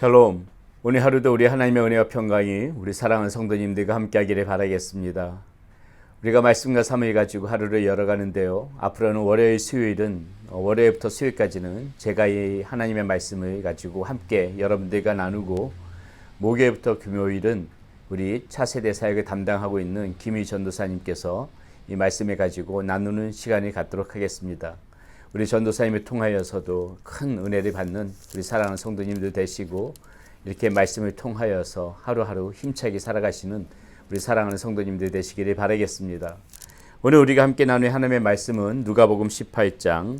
샬롬. 오늘 하루도 우리 하나님의 은혜와 평강이 우리 사랑하는 성도님들과 함께하기를 바라겠습니다. 우리가 말씀과 삶을 가지고 하루를 열어가는데요. 앞으로는 월요일, 수요일은 월요일부터 수요일까지는 제가 이 하나님의 말씀을 가지고 함께 여러분들과 나누고, 목요일부터 금요일은 우리 차세대 사역을 담당하고 있는 김희 전도사님께서 이 말씀을 가지고 나누는 시간을 갖도록 하겠습니다. 우리 전도사님을 통하여서도 큰 은혜를 받는 우리 사랑하는 성도님들 되시고, 이렇게 말씀을 통하여서 하루하루 힘차게 살아가시는 우리 사랑하는 성도님들 되시기를 바라겠습니다. 오늘 우리가 함께 나눌 하나님의 말씀은 누가복음 18장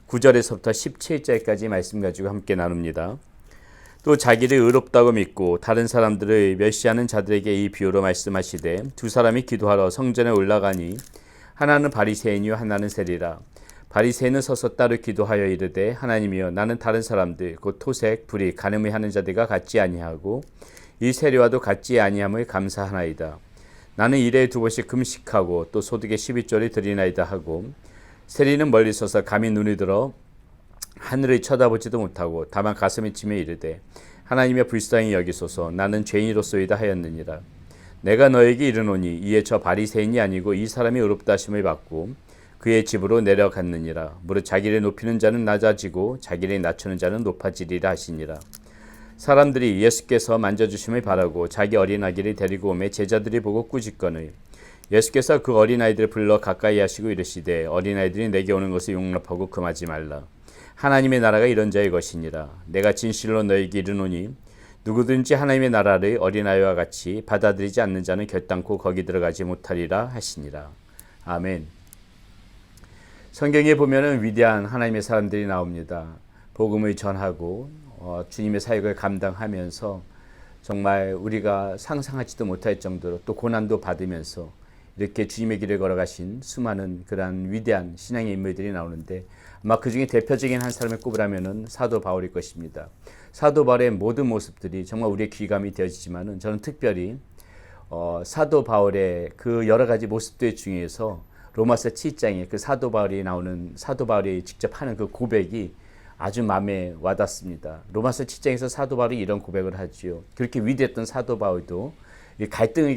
9절에서부터 17절까지 말씀 가지고 함께 나눕니다. 또 자기를 의롭다고 믿고 다른 사람들을 멸시하는 자들에게 이 비유로 말씀하시되, 두 사람이 기도하러 성전에 올라가니 하나는 바리새인이요 하나는 세리라. 바리새인은 서서 따로 기도하여 이르되, 하나님이여, 나는 다른 사람들 곧 토색, 불의, 간음을 하는 자들과 같지 아니하고 이 세리와도 같지 아니함을 감사하나이다. 나는 일에 두 번씩 금식하고 또 소득의 12조를 드리나이다 하고, 세리는 멀리 서서 감히 눈이 들어 하늘을 쳐다보지도 못하고 다만 가슴에 치며 이르되, 하나님의 불쌍히 여기소서, 나는 죄인이로소이다 하였느니라. 내가 너에게 이르노니 이에 저 바리새인이 아니고 이 사람이 의롭다 하심을 받고 그의 집으로 내려갔느니라. 무릇 자기를 높이는 자는 낮아지고 자기를 낮추는 자는 높아지리라 하시니라. 사람들이 예수께서 만져주심을 바라고 자기 어린아기를 데리고 오매 제자들이 보고 꾸짖거늘, 예수께서 그 어린아이들을 불러 가까이 하시고 이르시되, 어린아이들이 내게 오는 것을 용납하고 금하지 말라. 하나님의 나라가 이런 자의 것이니라. 내가 진실로 너에게 이르노니 누구든지 하나님의 나라를 어린아이와 같이 받아들이지 않는 자는 결단코 거기 들어가지 못하리라 하시니라. 아멘. 성경에 보면은 위대한 하나님의 사람들이 나옵니다. 복음을 전하고 주님의 사역을 감당하면서 정말 우리가 상상하지도 못할 정도로 또 고난도 받으면서 이렇게 주님의 길을 걸어가신 수많은 그러한 위대한 신앙의 인물들이 나오는데, 아마 그 중에 대표적인 한 사람을 꼽으라면은 사도 바울일 것입니다. 사도 바울의 모든 모습들이 정말 우리의 귀감이 되어지지만은, 저는 특별히 사도 바울의 그 여러 가지 모습들 중에서 로마서 7장에 그 사도 바울이 나오는, 사도 바울이 직접 하는 그 고백이 아주 마음에 와닿습니다. 로마서 7장에서 사도 바울이 이런 고백을 하지요. 그렇게 위대했던 사도 바울도 갈등을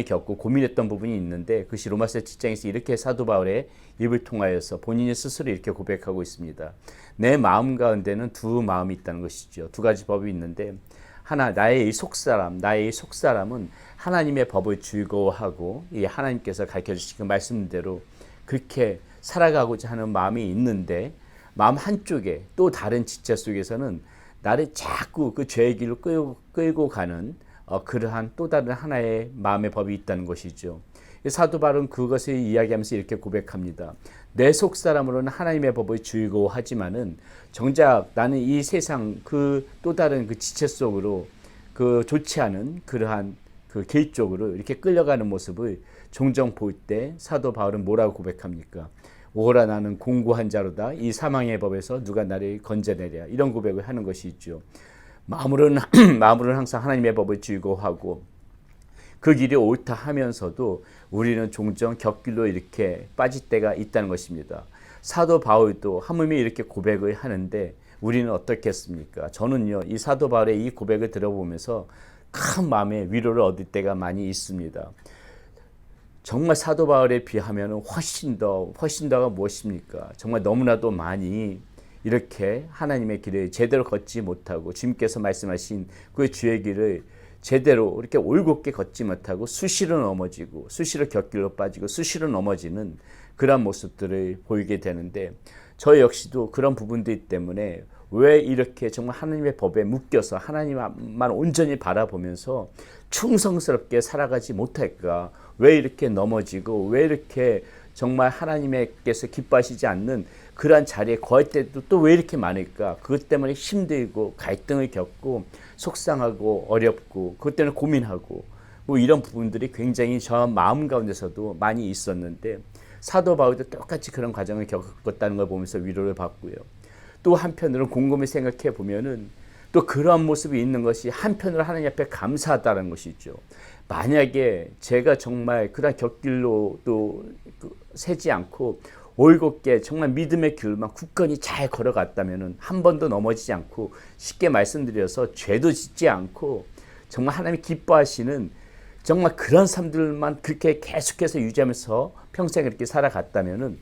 겪고 고민했던 부분이 있는데, 그것이 로마서 7장에서 이렇게 사도 바울의 입을 통하여서 본인이 스스로 이렇게 고백하고 있습니다. 내 마음 가운데는 두 마음이 있다는 것이죠. 두 가지 법이 있는데, 하나, 나의 이 속사람은 하나님의 법을 즐거워하고 이 하나님께서 가르쳐주신 그 말씀대로 그렇게 살아가고자 하는 마음이 있는데, 마음 한쪽에 또 다른 지체 속에서는 나를 자꾸 그 죄의 길로 끌고 가는 그러한 또 다른 하나의 마음의 법이 있다는 것이죠. 사도 바울은 그것을 이야기하면서 이렇게 고백합니다. 내 속사람으로는 하나님의 법을 즐거워하지만은 정작 나는 이 세상 그 또 다른 그 지체 속으로 그 좋지 않은 그러한 그 길 쪽으로 이렇게 끌려가는 모습을 종종 볼 때 사도 바울은 뭐라고 고백합니까? 오라, 나는 공고한 자로다. 이 사망의 법에서 누가 나를 건져내랴. 이런 고백을 하는 것이 있죠. 마음으로는 항상 하나님의 법을 즐거워하고 그 길이 옳다 하면서도 우리는 종종 곁길로 이렇게 빠질 때가 있다는 것입니다. 사도 바울도 하물며 이렇게 고백을 하는데 우리는 어떻겠습니까? 저는요, 이 사도 바울의 이 고백을 들어보면서 큰 마음의 위로를 얻을 때가 많이 있습니다. 정말 사도 바울에 비하면 훨씬 더가 무엇입니까? 정말 너무나도 많이 이렇게 하나님의 길을 제대로 걷지 못하고, 주님께서 말씀하신 그 주의 길을 제대로 이렇게 올곧게 걷지 못하고 수시로 넘어지고, 수시로 곁길로 빠지고, 수시로 넘어지는 그런 모습들을 보이게 되는데, 저 역시도 그런 부분들 때문에 왜 이렇게 정말 하나님의 법에 묶여서 하나님만 온전히 바라보면서 충성스럽게 살아가지 못할까? 왜 이렇게 넘어지고, 왜 이렇게 정말 하나님께서 기뻐하시지 않는 그러한 자리에 거할 때도 또 왜 이렇게 많을까? 그것 때문에 힘들고 갈등을 겪고 속상하고 어렵고 그것 때문에 고민하고 뭐 이런 부분들이 굉장히 저 마음 가운데서도 많이 있었는데, 사도 바울도 똑같이 그런 과정을 겪었다는 걸 보면서 위로를 받고요. 또 한편으로 곰곰이 생각해 보면은 또 그러한 모습이 있는 것이 한편으로 하나님 앞에 감사하다는 것이죠. 만약에 제가 정말 그런 곁길로 또 세지 않고 올곧게 정말 믿음의 길만 굳건히 잘 걸어갔다면 한 번도 넘어지지 않고, 쉽게 말씀드려서 죄도 짓지 않고 정말 하나님이 기뻐하시는 정말 그런 삶들만 그렇게 계속해서 유지하면서 평생 그렇게 살아갔다면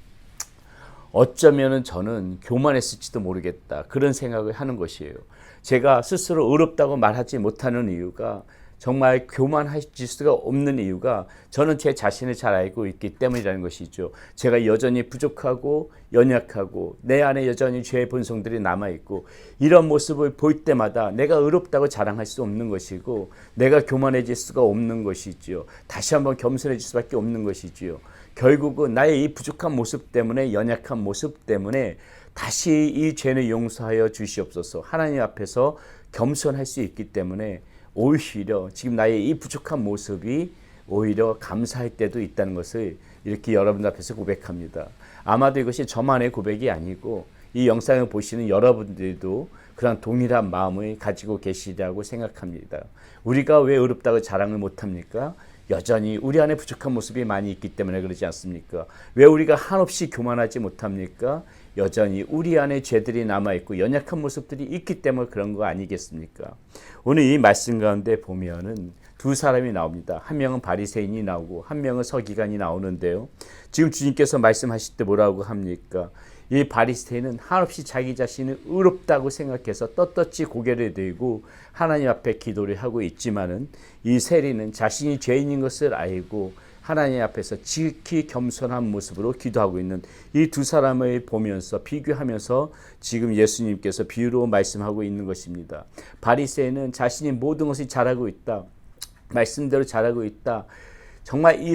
어쩌면은 저는 교만했을지도 모르겠다, 그런 생각을 하는 것이에요. 제가 스스로 의롭다고 말하지 못하는 이유가, 정말 교만하실 수가 없는 이유가, 저는 제 자신을 잘 알고 있기 때문이라는 것이죠. 제가 여전히 부족하고 연약하고 내 안에 여전히 죄의 본성들이 남아있고, 이런 모습을 볼 때마다 내가 의롭다고 자랑할 수 없는 것이고, 내가 교만해질 수가 없는 것이지요. 다시 한번 겸손해질 수밖에 없는 것이지요. 결국은 나의 이 부족한 모습 때문에, 연약한 모습 때문에 다시 이 죄를 용서하여 주시옵소서, 하나님 앞에서 겸손할 수 있기 때문에, 오히려 지금 나의 이 부족한 모습이 오히려 감사할 때도 있다는 것을 이렇게 여러분 앞에서 고백합니다. 아마도 이것이 저만의 고백이 아니고 이 영상을 보시는 여러분들도 그런 동일한 마음을 가지고 계시리라고 생각합니다. 우리가 왜 의롭다고 자랑을 못합니까? 여전히 우리 안에 부족한 모습이 많이 있기 때문에 그러지 않습니까? 왜 우리가 한없이 교만하지 못합니까? 여전히 우리 안에 죄들이 남아있고 연약한 모습들이 있기 때문에 그런 거 아니겠습니까? 오늘 이 말씀 가운데 보면은 두 사람이 나옵니다. 한 명은 바리새인이 나오고 한 명은 서기관이 나오는데요. 지금 주님께서 말씀하실 때 뭐라고 합니까? 이 바리새인은 한없이 자기 자신을 의롭다고 생각해서 떳떳이 고개를 들고 하나님 앞에 기도를 하고 있지만은, 이 세리는 자신이 죄인인 것을 알고 하나님 앞에서 지극히 겸손한 모습으로 기도하고 있는 이 두 사람을 보면서 비교하면서 지금 예수님께서 비유로 말씀하고 있는 것입니다. 바리새인은 자신이 모든 것을 잘하고 있다, 말씀대로 잘하고 있다. 정말 이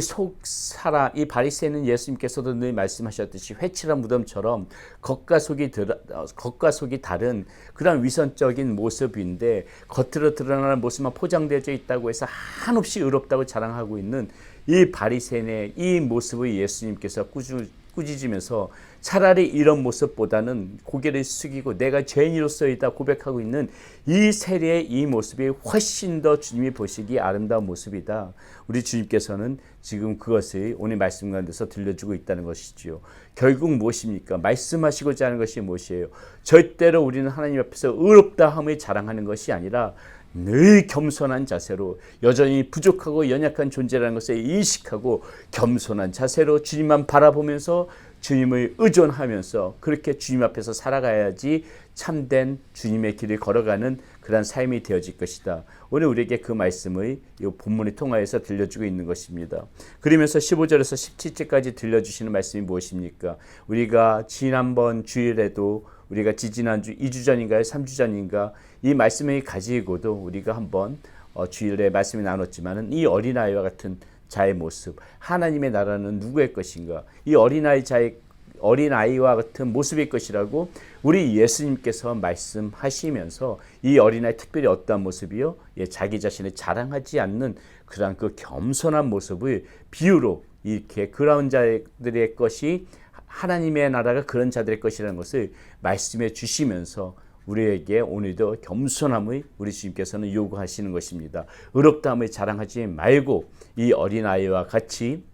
이 바리새인은 예수님께서도 늘 말씀하셨듯이 회칠한 무덤처럼 겉과 속이 다른 그런 위선적인 모습인데, 겉으로 드러나는 모습만 포장되어 있다고 해서 한없이 의롭다고 자랑하고 있는 이 바리새인의 이 모습을 예수님께서 꾸짖으면서, 차라리 이런 모습보다는 고개를 숙이고 내가 죄인으로서이다 고백하고 있는 이 세리의 이 모습이 훨씬 더 주님이 보시기 아름다운 모습이다. 우리 주님께서는 지금 그것을 오늘 말씀 가운데서 들려주고 있다는 것이지요. 결국 무엇입니까? 말씀하시고자 하는 것이 무엇이에요? 절대로 우리는 하나님 앞에서 의롭다함을 자랑하는 것이 아니라 늘 겸손한 자세로, 여전히 부족하고 연약한 존재라는 것을 인식하고 겸손한 자세로 주님만 바라보면서 주님을 의존하면서 그렇게 주님 앞에서 살아가야지 참된 주님의 길을 걸어가는 그런 삶이 되어질 것이다. 오늘 우리에게 그 말씀을 이 본문을 통하여서 들려주고 있는 것입니다. 그러면서 15절에서 17절까지 들려주시는 말씀이 무엇입니까? 우리가 지난번 주일에도, 우리가 지지난주 2주 전인가요? 3주 전인가? 이 말씀을 가지고도 우리가 한번 주일에 말씀을 나눴지만은, 이 어린아이와 같은 자의 모습, 하나님의 나라는 누구의 것인가? 이 어린아이와 같은 모습일 것이라고 우리 예수님께서 말씀하시면서, 이 어린아이 특별히 어떠한 모습이요? 자기 자신을 자랑하지 않는 그러한 그 겸손한 모습을 비유로, 이렇게 그런 자들의 것이, 하나님의 나라가 그런 자들의 것이라는 것을 말씀해 주시면서 우리에게 오늘도 겸손함을 우리 주님께서는 요구하시는 것입니다. 의롭다함을 자랑하지 말고 이 어린아이와 같이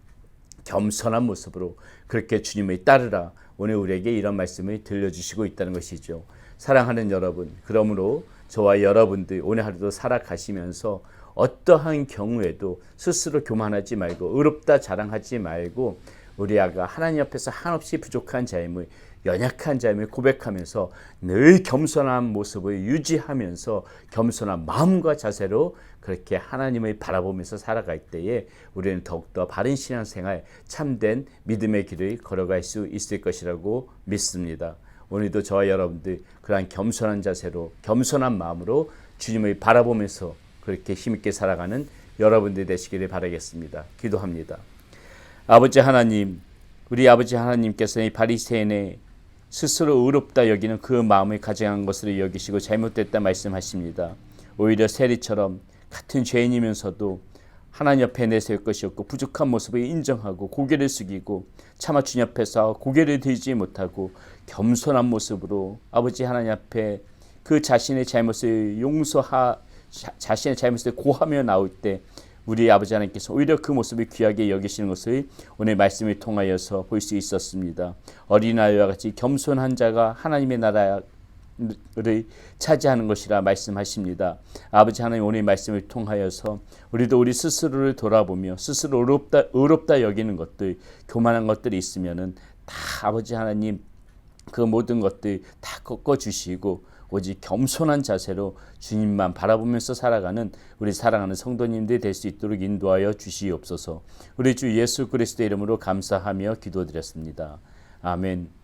겸손한 모습으로 그렇게 주님을 따르라. 오늘 우리에게 이런 말씀을 들려주시고 있다는 것이죠. 사랑하는 여러분, 그러므로 저와 여러분들 오늘 하루도 살아가시면서 어떠한 경우에도 스스로 교만하지 말고 의롭다 자랑하지 말고, 우리 아가 하나님 앞에서 한없이 부족한 자임을, 연약한 자임을 고백하면서 늘 겸손한 모습을 유지하면서 겸손한 마음과 자세로 그렇게 하나님을 바라보면서 살아갈 때에 우리는 더욱더 바른 신앙생활, 참된 믿음의 길을 걸어갈 수 있을 것이라고 믿습니다. 오늘도 저와 여러분들 그러한 겸손한 자세로, 겸손한 마음으로 주님을 바라보면서 그렇게 힘있게 살아가는 여러분들 되시기를 바라겠습니다. 기도합니다. 아버지 하나님, 우리 아버지 하나님께서 이 바리새인의 스스로 의롭다 여기는 그 마음을 가증한 것으로 여기시고 잘못됐다 말씀하십니다. 오히려 세리처럼 같은 죄인이면서도 하나님 옆에 내세울 것이 없고 부족한 모습을 인정하고 고개를 숙이고 차마 주님 앞에서 고개를 들지 못하고 겸손한 모습으로 아버지 하나님 앞에 그 자신의 잘못을 자신의 잘못을 고하며 나올 때 우리 아버지 하나님께서 오히려 그 모습을 귀하게 여기시는 것을 오늘 말씀을 통하여서 볼 수 있었습니다. 어린아이와 같이 겸손한 자가 하나님의 나라를 차지하는 것이라 말씀하십니다. 아버지 하나님 오늘 말씀을 통하여서 우리도 우리 스스로를 돌아보며 스스로 의롭다 여기는 것들, 교만한 것들이 있으면은 다 아버지 하나님 그 모든 것들 다 꺾어주시고 오직 겸손한 자세로 주님만 바라보면서 살아가는 우리 사랑하는 성도님들이 될 수 있도록 인도하여 주시옵소서. 우리 주 예수 그리스도의 이름으로 감사하며 기도드렸습니다. 아멘.